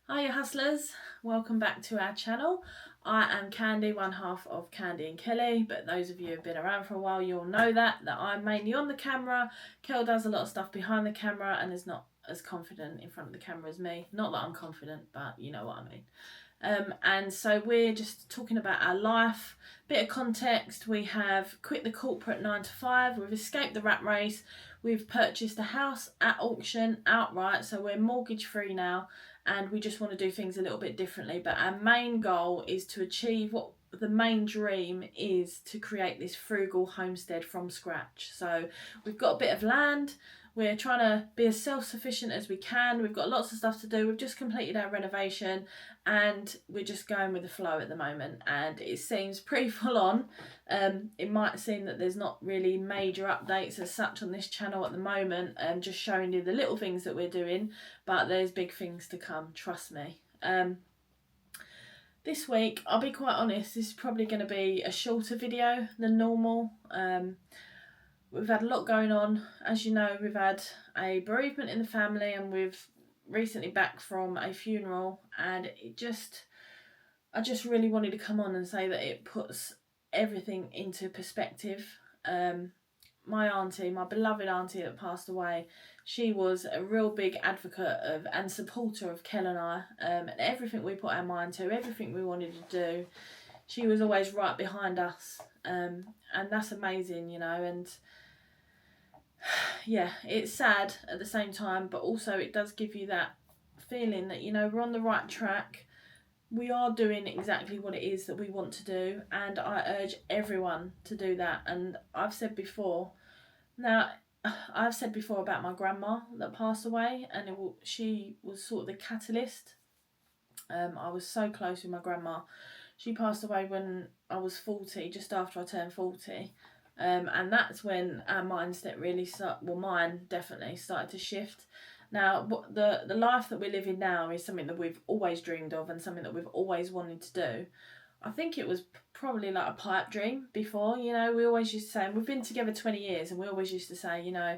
Hiya hustlers, welcome back to our channel. I am Kandy, one half of Kandy and Kelly, but those of you who have been around for a while, you'll know that I'm mainly on the camera. Kel does a lot of stuff behind the camera and is not as confident in front of the camera as me. Not that I'm confident, but you know what I mean. And so we're just talking about our life. Bit of context, we have quit the corporate 9 to 5, we've escaped the rat race, we've purchased a house at auction outright, so we're mortgage free now, and we just want to do things a little bit differently. But our main goal is to achieve what the main dream is, to create this frugal homestead from scratch. So we've got a bit of land. We're trying to be as self-sufficient as we can. We've got lots of stuff to do. We've just completed our renovation and we're just going with the flow at the moment. And it seems pretty full on. It might seem that there's not really major updates as such on this channel at the moment, just showing you the little things that we're doing. But there's big things to come, trust me. This week, I'll be quite honest, this is probably going to be a shorter video than normal. We've had a lot going on. As you know, we've had a bereavement in the family and we've recently back from a funeral, and I just really wanted to come on and say that it puts everything into perspective. My auntie, my beloved auntie that passed away, she was a real big advocate of and supporter of Kel and I, and everything we put our mind to, everything we wanted to do, she was always right behind us, and that's amazing, you know. And yeah, it's sad at the same time, but also it does give you that feeling that, you know, we're on the right track. We are doing exactly what it is that we want to do, and I urge everyone to do that. And I've said before about my grandma that passed away, and she was sort of the catalyst. I was so close with my grandma. She passed away when I was 40, just after I turned 40. And that's when our mindset really mine definitely started to shift. Now, the life that we're living now is something that we've always dreamed of and something that we've always wanted to do. I think it was probably like a pipe dream before, you know. We always used to say, and we've been together 20 years, and we always used to say, you know,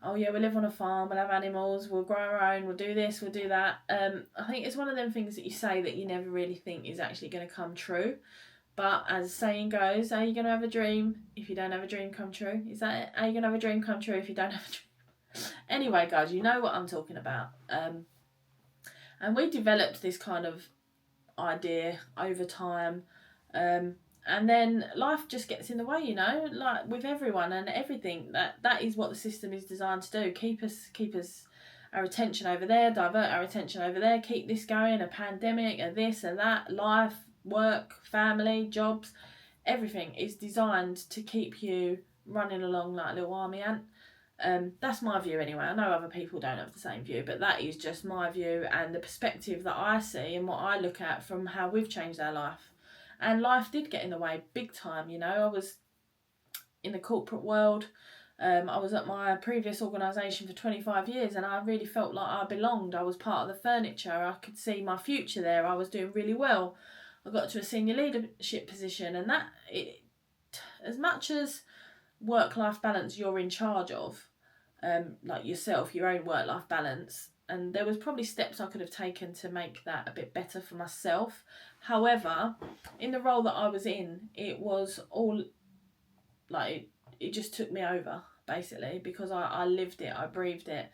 oh yeah, we'll live on a farm, we'll have animals, we'll grow our own, we'll do this, we'll do that. I think it's one of them things that you say that you never really think is actually going to come true. But as the saying goes, are you going to have a dream if you don't have a dream come true? Is that it? Are you going to have a dream come true if you don't have a dream? Anyway, guys, you know what I'm talking about. And we developed this kind of idea over time. And then life just gets in the way, you know, like with everyone and everything. That is what the system is designed to do. Keep us our attention over there, divert our attention over there, keep this going, a pandemic, a this, a that, life, work, family, jobs, everything is designed to keep you running along like a little army ant. That's my view anyway. I know other people don't have the same view, but that is just my view and the perspective that I see and what I look at from how we've changed our life. And life did get in the way big time, you know. I was in the corporate world. I was at my previous organisation for 25 years and I really felt like I belonged. I was part of the furniture. I could see my future there. I was doing really well. I got to a senior leadership position, and as much as work-life balance you're in charge of, like yourself, your own work-life balance, and there was probably steps I could have taken to make that a bit better for myself. However, in the role that I was in, it was all like it just took me over basically, because I lived it, I breathed it.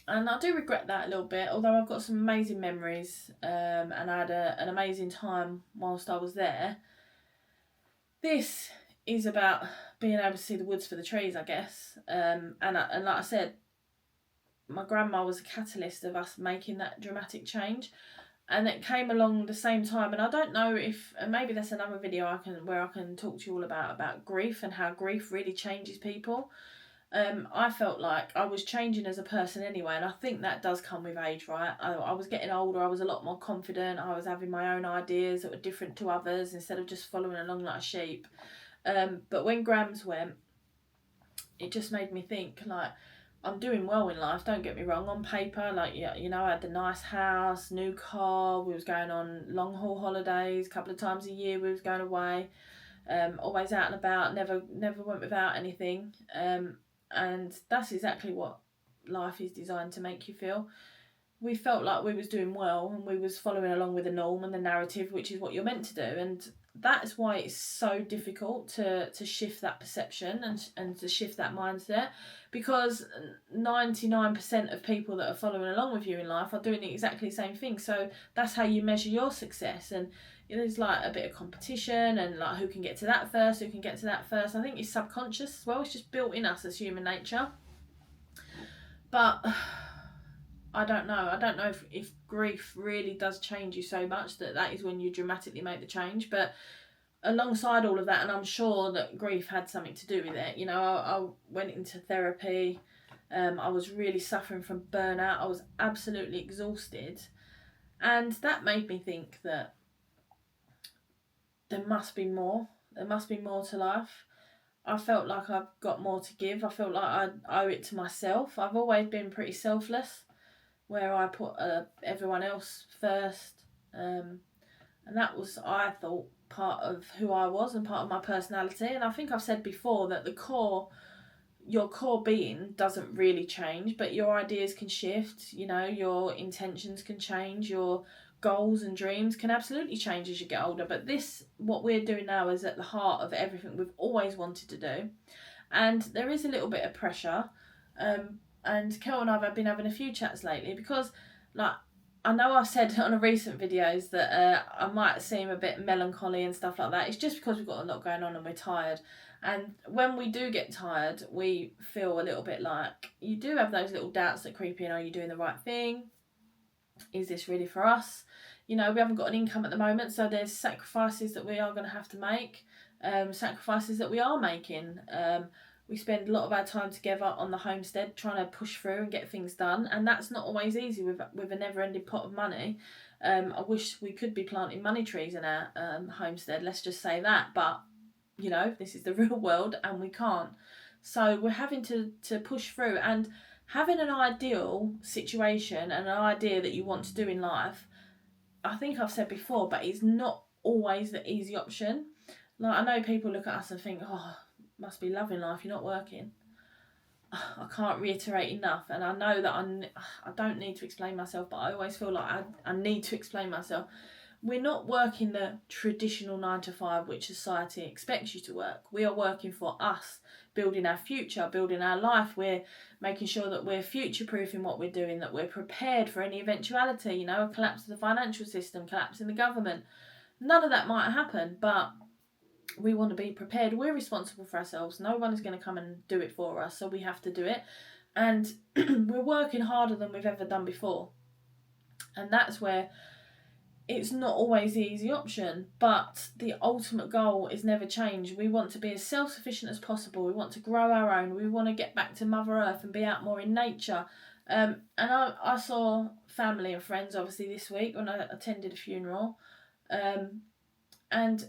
And I do regret that a little bit, although I've got some amazing memories, and I had an amazing time whilst I was there. This is about being able to see the woods for the trees, I guess. And like I said, my grandma was a catalyst of us making that dramatic change, and it came along the same time. And I don't know if, and maybe that's another video where I can talk to you all about grief and how grief really changes people. I felt like I was changing as a person anyway, and I think that does come with age, right? I was getting older, I was a lot more confident, I was having my own ideas that were different to others instead of just following along like a sheep. But when Grams went, it just made me think, like, I'm doing well in life, don't get me wrong. On paper, like, yeah, you know, I had the nice house, new car, we was going on long haul holidays, a couple of times a year we was going away, always out and about, never went without anything. And that's exactly what life is designed to make you feel. we felt like we was doing well and we was following along with the norm and the narrative, which is what you're meant to do. And that's why it's so difficult to shift that perception and to shift that mindset, because 99% of people that are following along with you in life are doing exactly the same thing. So that's how you measure your success. And there's like a bit of competition and like who can get to that first, who can get to that first. I think it's subconscious as well. It's just built in us as human nature. But I don't know. I don't know if grief really does change you so much that is when you dramatically make the change. But alongside all of that, and I'm sure that grief had something to do with it, I went into therapy. I was really suffering from burnout. I was absolutely exhausted. And that made me think that there must be more. There must be more to life. I felt like I've got more to give. I felt like I owe it to myself. I've always been pretty selfless, where I put everyone else first. And that was, I thought, part of who I was and part of my personality. And I think I've said before that your core being doesn't really change, but your ideas can shift, your intentions can change, your goals and dreams can absolutely change as you get older. But what we're doing now is at the heart of everything we've always wanted to do. And there is a little bit of pressure. And Kel and I have been having a few chats lately because, I know I've said on a recent videos that I might seem a bit melancholy and stuff like that. It's just because we've got a lot going on and we're tired. And when we do get tired, we feel a little bit like you do have those little doubts that creep in. Are you doing the right thing? Is this really for us? We haven't got an income at the moment, so there's sacrifices that we are going to have to make, sacrifices that we are making. We spend a lot of our time together on the homestead trying to push through and get things done, and that's not always easy with a never-ending pot of money. I wish we could be planting money trees in our homestead, let's just say that, but this is the real world and we can't. So we're having to push through, and having an ideal situation and an idea that you want to do in life, I think I've said before, but it's not always the easy option. I know people look at us and think, oh, must be loving life, you're not working. I can't reiterate enough, and I know that I don't need to explain myself, but I always feel like I need to explain myself. We're not working the traditional 9 to 5 which society expects you to work. We are working for us, building our future, building our life. We're making sure that we're future-proofing what we're doing, that we're prepared for any eventuality, a collapse of the financial system, collapse in the government. None of that might happen, but we want to be prepared. We're responsible for ourselves. No one is going to come and do it for us, so we have to do it. And we're working harder than we've ever done before. And that's where it's not always the easy option, but the ultimate goal is never change. We want to be as self-sufficient as possible. We want to grow our own. We want to get back to Mother Earth and be out more in nature. And I saw family and friends, obviously, this week when I attended a funeral. And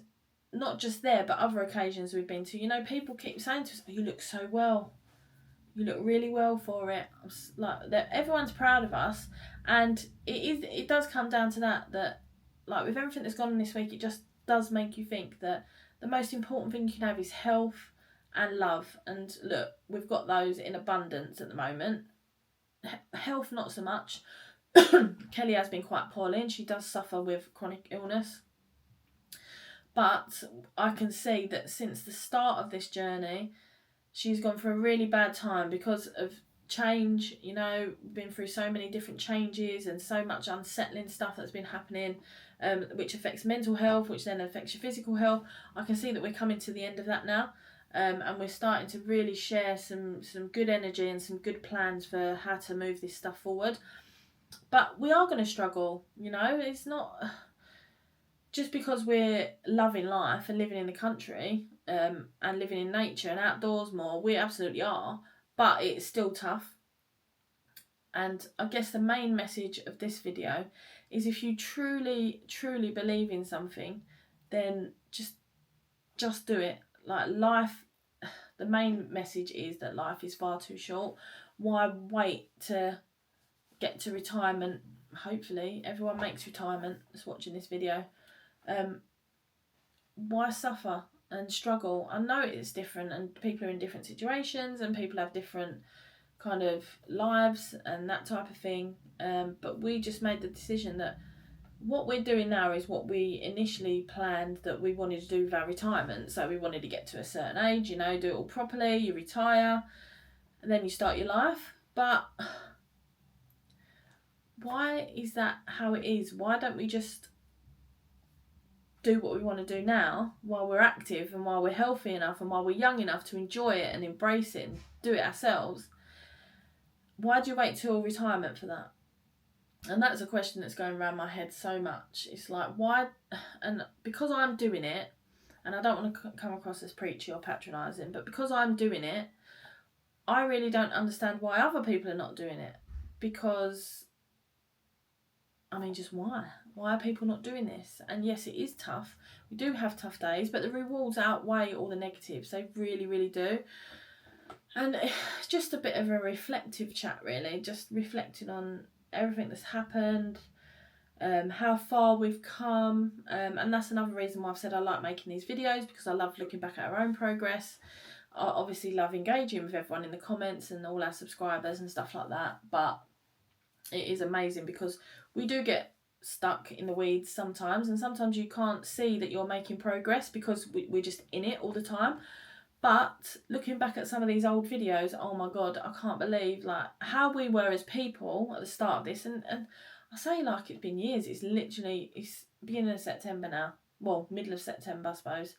not just there, but other occasions we've been to. People keep saying to us, oh, you look so well. You look really well for it. Everyone's proud of us. And it does come down to that with everything that's gone on this week, it just does make you think that the most important thing you can have is health and love. And look, we've got those in abundance at the moment. Health, not so much. Kelly has been quite poorly and she does suffer with chronic illness. But I can see that since the start of this journey, she's gone through a really bad time because of change. Been through so many different changes and so much unsettling stuff that's been happening, which affects mental health, which then affects your physical health. I can see that we're coming to the end of that now, and we're starting to really share some good energy and some good plans for how to move this stuff forward. But we are going to struggle. It's not just because we're loving life and living in the country, and living in nature and outdoors more. We absolutely are, but it's still tough. And I guess the main message of this video is, if you truly believe in something, then just do it. Life, the main message is that life is far too short. Why wait to get to retirement? Hopefully everyone makes retirement that's watching this video. Why suffer and struggle? I know it's different and people are in different situations and people have different kind of lives and that type of thing. But we just made the decision that what we're doing now is what we initially planned that we wanted to do with our retirement. So we wanted to get to a certain age, do it all properly, you retire, and then you start your life. But why is that how it is? Why don't we just do what we want to do now while we're active and while we're healthy enough and while we're young enough to enjoy it and embrace it and do it ourselves? Why do you wait till retirement for that? And that's a question that's going around my head so much. It's like, why? And because I'm doing it, and I don't want to come across as preachy or patronising, but because I'm doing it, I really don't understand why other people are not doing it. Because, I mean, just why? Why are people not doing this? And yes, it is tough. We do have tough days, but the rewards outweigh all the negatives. They really, really do. And it's just a bit of a reflective chat, really. Just reflecting on everything that's happened, how far we've come. And that's another reason why I've said I like making these videos, because I love looking back at our own progress. I obviously love engaging with everyone in the comments and all our subscribers and stuff like that. But it is amazing because we do get stuck in the weeds sometimes, and sometimes you can't see that you're making progress because we're just in it all the time. But looking back at some of these old videos, oh my god, I can't believe like how we were as people at the start of this. And I say like it's been years. It's beginning of September now. Well, middle of September, I suppose.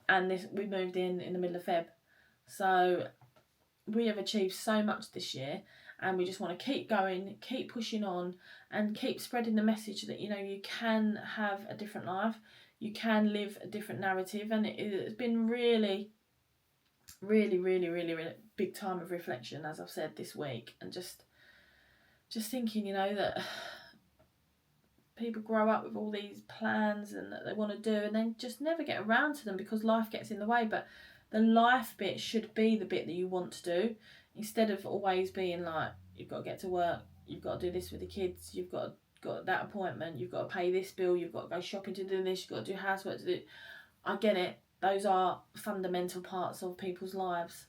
And we moved in the middle of Feb. So we have achieved so much this year. And we just want to keep going, keep pushing on, and keep spreading the message that, you can have a different life. You can live a different narrative. And it's been really, really, really, really, really big time of reflection, as I've said, this week. And just thinking, that people grow up with all these plans and that they want to do and then just never get around to them because life gets in the way. But the life bit should be the bit that you want to do, instead of always being like, you've got to get to work, you've got to do this with the kids, you've got that appointment, you've got to pay this bill, you've got to go shopping to do this, you've got to do housework to do. I get it. Those are fundamental parts of people's lives.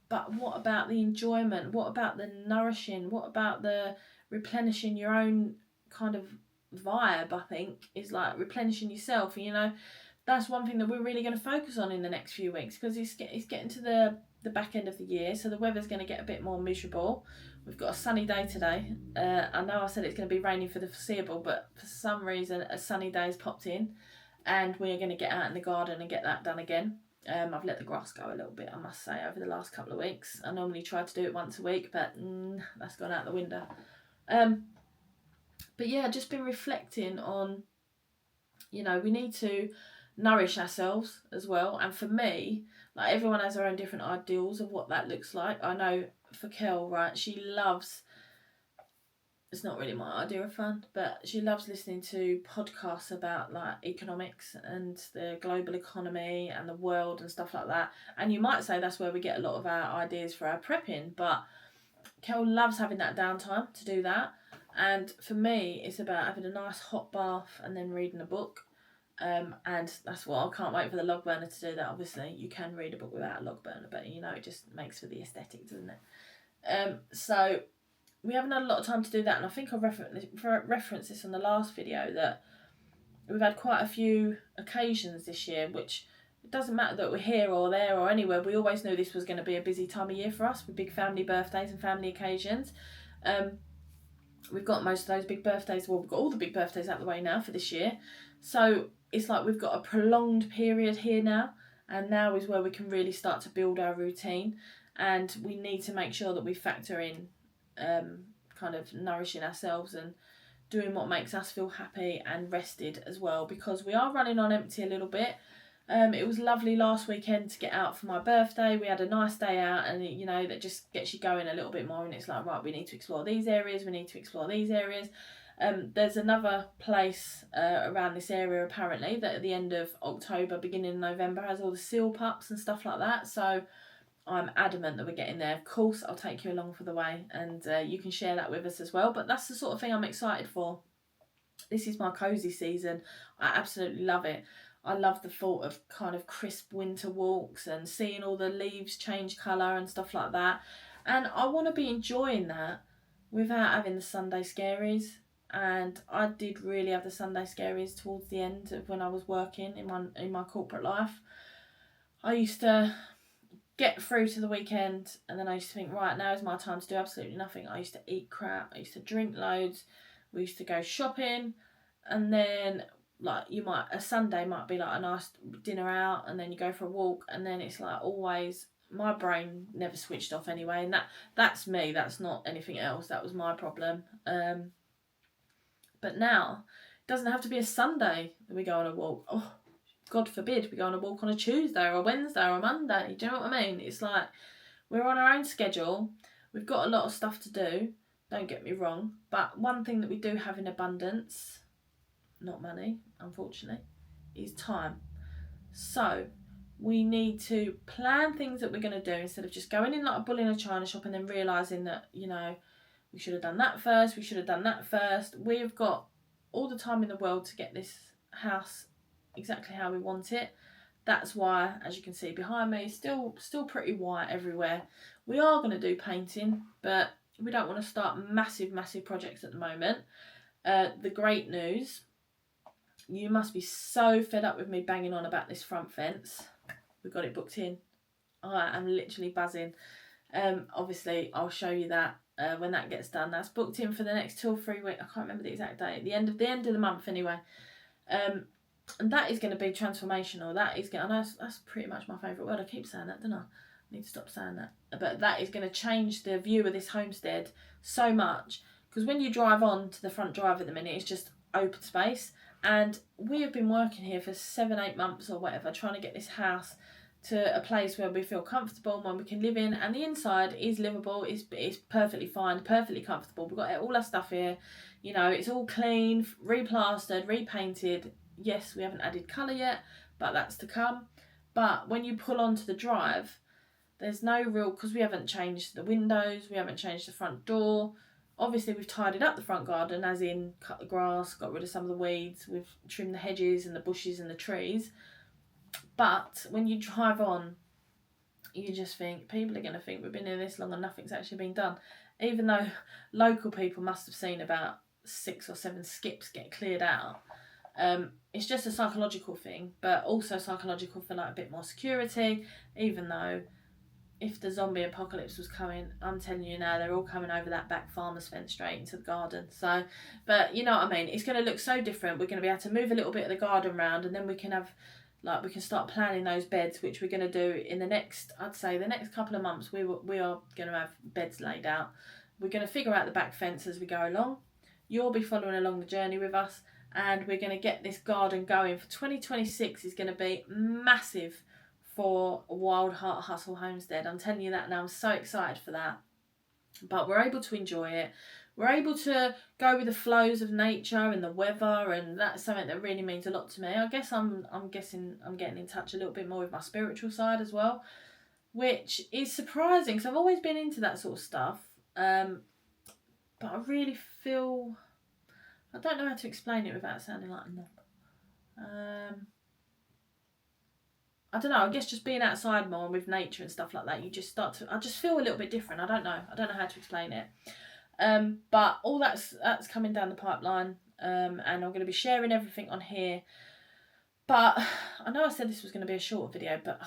But what about the enjoyment? What about the nourishing? What about the replenishing your own kind of vibe? I think is like replenishing yourself. That's one thing that we're really going to focus on in the next few weeks, because it's getting to the back end of the year, so the weather's going to get a bit more miserable. We've got a sunny day today. I know I said it's going to be raining for the foreseeable, but for some reason a sunny day has popped in, and we're going to get out in the garden and get that done again. I've let the grass go a little bit, I must say, over the last couple of weeks. I normally try to do it once a week, but that's gone out the window. But yeah, just been reflecting on, we need to nourish ourselves as well. And for me, like, everyone has their own different ideals of what that looks like. I know for Kel, right, she loves, it's not really my idea of fun, but she loves listening to podcasts about like economics and the global economy and the world and stuff like that. And you might say that's where we get a lot of our ideas for our prepping, but Kel loves having that downtime to do that. And for me, it's about having a nice hot bath and then reading a book. And that's what I can't wait for the log burner to do that. Obviously, you can read a book without a log burner, but it just makes for the aesthetic, doesn't it? So we haven't had a lot of time to do that, and I think I referenced this on the last video, that we've had quite a few occasions this year, which it doesn't matter that we're here or there or anywhere. We always knew this was going to be a busy time of year for us with big family birthdays and family occasions. We've got most of those big birthdays, well, we've got all the big birthdays out of the way now for this year. So it's like we've got a prolonged period here now, and now is where we can really start to build our routine, and we need to make sure that we factor in kind of nourishing ourselves and doing what makes us feel happy and rested as well, because we are running on empty a little bit. It was lovely last weekend to get out for my birthday. We had a nice day out, and that just gets you going a little bit more, and it's like, right, we need to explore these areas, we need to explore these areas. There's another place around this area apparently that at the end of October, beginning of November, has all the seal pups and stuff like that. So I'm adamant that we're getting there. Of course, I'll take you along for the way, and you can share that with us as well. But that's the sort of thing I'm excited for. This is my cosy season. I absolutely love it. I love the thought of kind of crisp winter walks and seeing all the leaves change colour and stuff like that. And I want to be enjoying that without having the Sunday scaries. And I did really have the Sunday scaries towards the end of when I was working in my corporate life. I used to get through to the weekend, and then I used to think, right, now is my time to do absolutely nothing. I used to eat crap, I used to drink loads, we used to go shopping, and then like a Sunday might be like a nice dinner out, and then you go for a walk, and then it's like always my brain never switched off anyway, and that's me, that's not anything else, that was my problem. But now it doesn't have to be a Sunday that we go on a walk. Oh, God forbid we go on a walk on a Tuesday or a Wednesday or a Monday. Do you know what I mean? It's like we're on our own schedule. We've got a lot of stuff to do. Don't get me wrong. But one thing that we do have in abundance, not money, unfortunately, is time. So we need to plan things that we're going to do instead of just going in like a bull in a china shop and then realising that, we should have done that first. We should have done that first. We've got all the time in the world to get this house exactly how we want it. That's why, as you can see behind me, still pretty white everywhere. We are going to do painting, but we don't want to start massive projects at the moment. The great news, you must be so fed up with me banging on about this front fence. We've got it booked in. I am literally buzzing. Obviously I'll show you that when that gets done. That's booked in for the next 2 or 3 weeks. I can't remember the exact date. The end of the month anyway. And that is going to be transformational. That is going. I know that's pretty much my favourite word. I keep saying that, don't I? I need to stop saying that. But that is going to change the view of this homestead so much, because when you drive on to the front drive at the minute, it's just open space. And we have been working here for 7-8 months or whatever, trying to get this house to a place where we feel comfortable and where we can live in, and the inside is livable. It's perfectly fine, perfectly comfortable. We've got all our stuff here. It's all clean, replastered, repainted. Yes, we haven't added colour yet, but that's to come. But when you pull onto the drive, there's no real, because we haven't changed the windows, we haven't changed the front door. Obviously, we've tidied up the front garden, as in cut the grass, got rid of some of the weeds, we've trimmed the hedges and the bushes and the trees. But when you drive on, you just think, people are going to think we've been here this long and nothing's actually been done. Even though local people must have seen about 6 or 7 skips get cleared out. It's just a psychological thing, but also psychological for like a bit more security, even though if the zombie apocalypse was coming, I'm telling you now, they're all coming over that back farmer's fence straight into the garden. So, but you know what I mean, it's going to look so different. We're going to be able to move a little bit of the garden round, and then we can have, we can start planning those beds, which we're going to do in the next couple of months. We are going to have beds laid out. We're going to figure out the back fence as we go along. You'll be following along the journey with us, and we're going to get this garden going. For 2026 is going to be massive for Wild Heart Hustle Homestead. I'm telling you that now. I'm so excited for that. But we're able to enjoy it. We're able to go with the flows of nature and the weather, and that's something that really means a lot to me. I guess I'm guessing I'm getting in touch a little bit more with my spiritual side as well, which is surprising because I've always been into that sort of stuff. But I really feel, I don't know how to explain it without sounding like a knob. I don't know, I guess just being outside more with nature and stuff like that, you just start to, I just feel a little bit different. I don't know how to explain it. But all that's coming down the pipeline, and I'm going to be sharing everything on here. But I know I said this was going to be a short video, but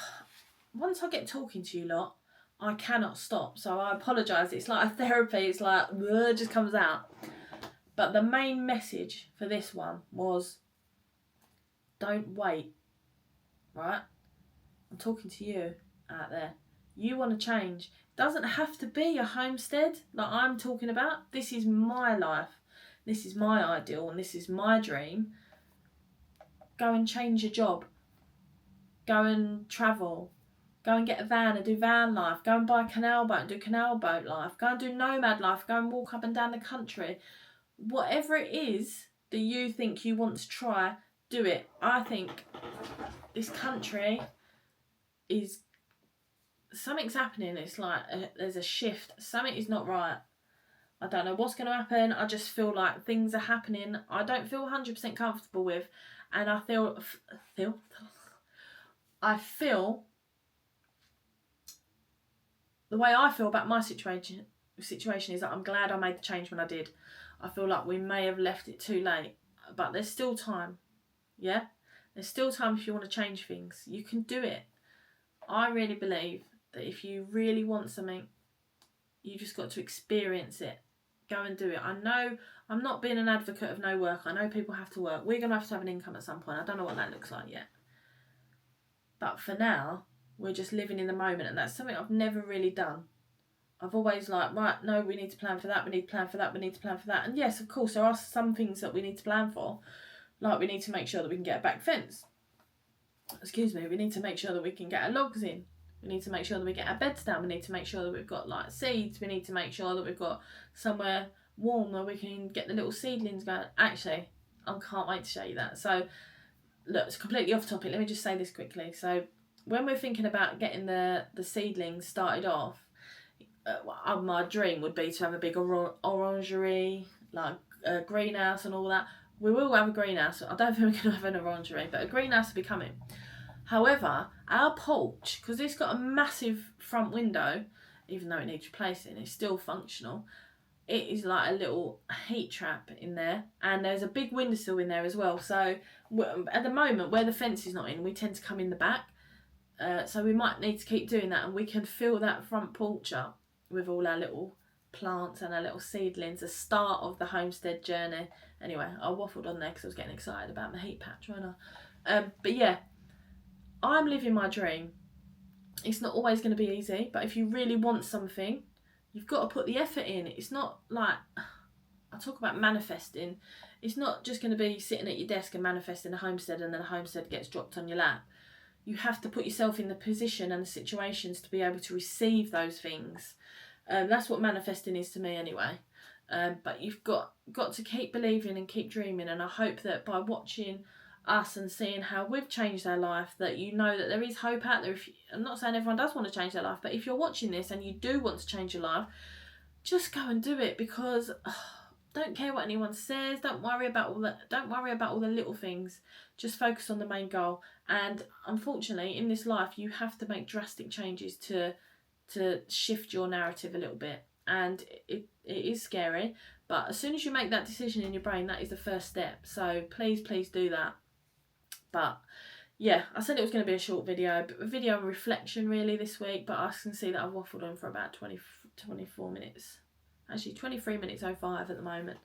once I get talking to you lot, I cannot stop. So I apologise. It's like a therapy. It's like, it just comes out. But the main message for this one was, don't wait, right? I'm talking to you out there. You want to change. It doesn't have to be a homestead like I'm talking about. This is my life. This is my ideal, and this is my dream. Go and change your job. Go and travel. Go and get a van and do van life. Go and buy a canal boat and do canal boat life. Go and do nomad life. Go and walk up and down the country. Whatever it is that you think you want to try, do it. I think this country is, something's happening. It's like there's a shift. Something is not right. I don't know what's going to happen. I just feel like things are happening I don't feel 100% comfortable with, and I feel the way I feel about my situation is that I'm glad I made the change when I did. I feel like we may have left it too late, but there's still time. Yeah, there's still time if you want to change things. You can do it. I really believe that if you really want something, you just got to experience it. Go and do it. I know I'm not being an advocate of no work. I know people have to work. We're going to have an income at some point. I don't know what that looks like yet. But for now, we're just living in the moment, and that's something I've never really done. I've always like, right, no, we need to plan for that, we need to plan for that, we need to plan for that. And yes, of course, there are some things that we need to plan for. Like we need to make sure that we can get a back fence. Excuse me, we need to make sure that we can get our logs in. We need to make sure that we get our beds down. We need to make sure that we've got like seeds. We need to make sure that we've got somewhere warm where we can get the little seedlings going. Actually, I can't wait to show you that. So, look, it's completely off topic. Let me just say this quickly. So, when we're thinking about getting the seedlings started off, my dream would be to have a big orangery, like a greenhouse and all that. We will have a greenhouse. I don't think we're going to have an orangery, but a greenhouse will be coming. However, our porch, because it's got a massive front window, even though it needs replacing, it's still functional. It is like a little heat trap in there, and there's a big windowsill in there as well. So at the moment, where the fence is not in, we tend to come in the back. So we might need to keep doing that, and we can fill that front porch up with all our little plants and our little seedlings, the start of the homestead journey. Anyway, I waffled on there because I was getting excited about my heat patch, wasn't I? But yeah, I'm living my dream. It's not always going to be easy, but if you really want something, you've got to put the effort in. It's not like, I talk about manifesting. It's not just going to be sitting at your desk and manifesting a homestead and then a homestead gets dropped on your lap. You have to put yourself in the position and the situations to be able to receive those things. That's what manifesting is to me anyway. But you've got to keep believing and keep dreaming, and I hope that by watching us and seeing how we've changed our life, that you know that there is hope out there. I'm not saying everyone does want to change their life, but if you're watching this and you do want to change your life, just go and do it, because don't care what anyone says. Don't worry about all the little things. Just focus on the main goal. And unfortunately, in this life, you have to make drastic changes to shift your narrative a little bit, and it is scary. But as soon as you make that decision in your brain, that is the first step. So please do that. But yeah, I said it was going to be a short video, but a video on reflection really this week, but I can see that I've waffled on for about 24 minutes. Actually, 23 minutes 05 at the moment.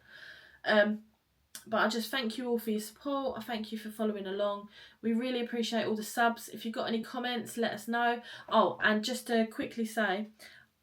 But I just thank you all for your support. I thank you for following along. We really appreciate all the subs. If you've got any comments, let us know. Oh, and just to quickly say,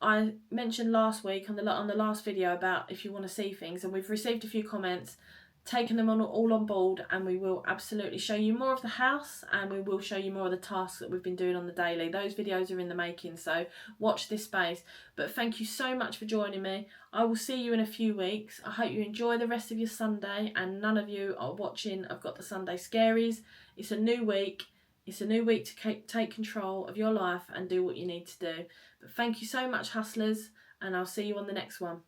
I mentioned last week on the last video about if you want to see things, and we've received a few comments, taken them all on board, and we will absolutely show you more of the house, and we will show you more of the tasks that we've been doing on the daily. Those videos are in the making, so watch this space. But thank you so much for joining me. I will see you in a few weeks. I hope you enjoy the rest of your Sunday, and none of you are watching I've Got the Sunday Scaries. It's a new week. It's a new week to take control of your life and do what you need to do. But thank you so much, hustlers, and I'll see you on the next one.